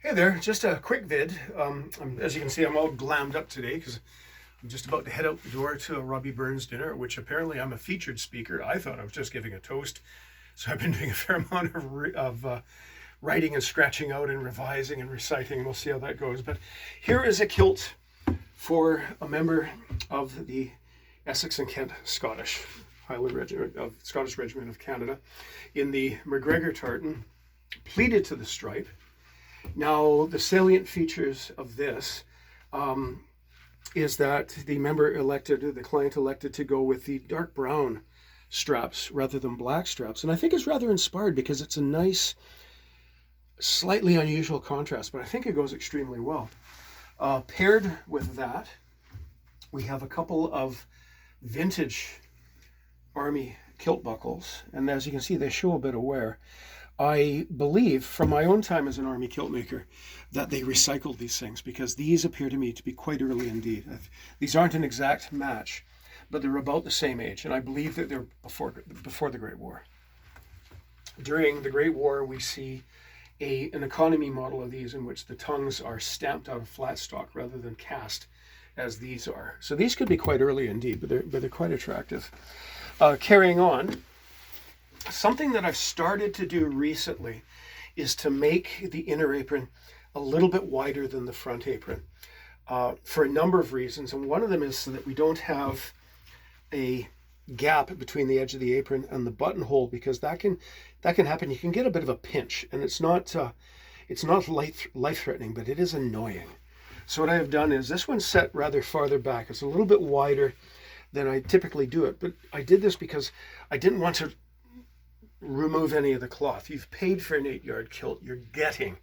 Hey there, just a quick vid. As you can see, I'm all glammed up today because I'm just about to head out the door to a Robbie Burns dinner, which apparently I'm a featured speaker. I thought I was just giving a toast. So I've been doing a fair amount of writing and scratching out and revising and reciting, and we'll see how that goes. But here is a kilt for a member of the Essex and Kent Scottish Highland Regiment of Scottish Regiment of Canada in the McGregor tartan, pleated to the stripe. Now, the salient features of this is that the client elected to go with the dark brown straps rather than black straps. And I think it's rather inspired because it's a nice, slightly unusual contrast, but I think it goes extremely well. Paired with that, we have a couple of vintage army kilt buckles. And as you can see, they show a bit of wear. I believe from my own time as an army kilt maker that they recycled these things because these appear to me to be quite early indeed. These aren't an exact match, but they're about the same age, and I believe that they're before the Great War. During the Great War, we see an economy model of these in which the tongues are stamped out of flat stock rather than cast as these are. So these could be quite early indeed, but they're quite attractive. Carrying on. Something that I've started to do recently is to make the inner apron a little bit wider than the front apron for a number of reasons. And one of them is so that we don't have a gap between the edge of the apron and the buttonhole, because that can happen. You can get a bit of a pinch, and it's not life-threatening, but it is annoying. So what I have done is this one's set rather farther back. It's a little bit wider than I typically do it, but I did this because I didn't want to remove any of the cloth. You've paid for an 8-yard kilt. You're getting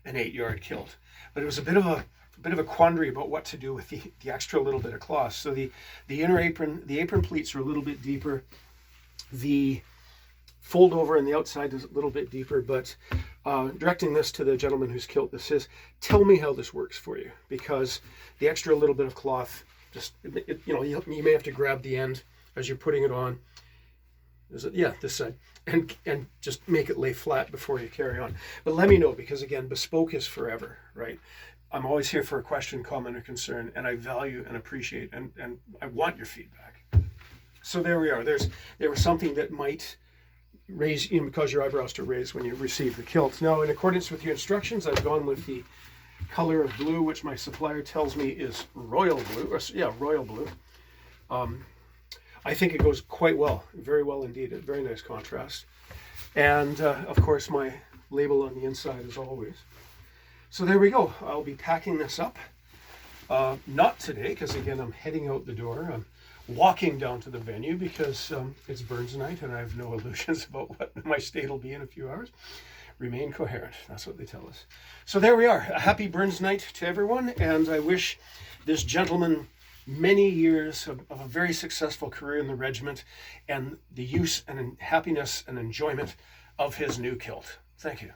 an 8-yard kilt. But it was a bit of a quandary about what to do with the extra little bit of cloth. So the inner apron, the apron pleats are a little bit deeper. The fold over on the outside is a little bit deeper, but directing this to the gentleman whose kilt this is, tell me how this works for you, because the extra little bit of cloth, you may have to grab the end as you're putting it on. Is it? Yeah, this side. And just make it lay flat before you carry on. But let me know, because again, bespoke is forever, right? I'm always here for a question, comment, or concern, and I value and appreciate and I want your feedback. So there we are. There was something that might cause your eyebrows to raise when you receive the kilt. Now, in accordance with your instructions, I've gone with the color of blue, which my supplier tells me is royal blue. Royal blue. I think it goes quite well, very well indeed, a very nice contrast. And of course my label on the inside as always. So there we go. I'll be packing this up. Not today, because again, I'm heading out the door. I'm walking down to the venue because it's Burns night and I have no illusions about what my state will be in a few hours. Remain coherent, that's what they tell us. So there we are. A happy Burns night to everyone, and I wish this gentleman many years of a very successful career in the regiment and the use and happiness and enjoyment of his new kilt. Thank you.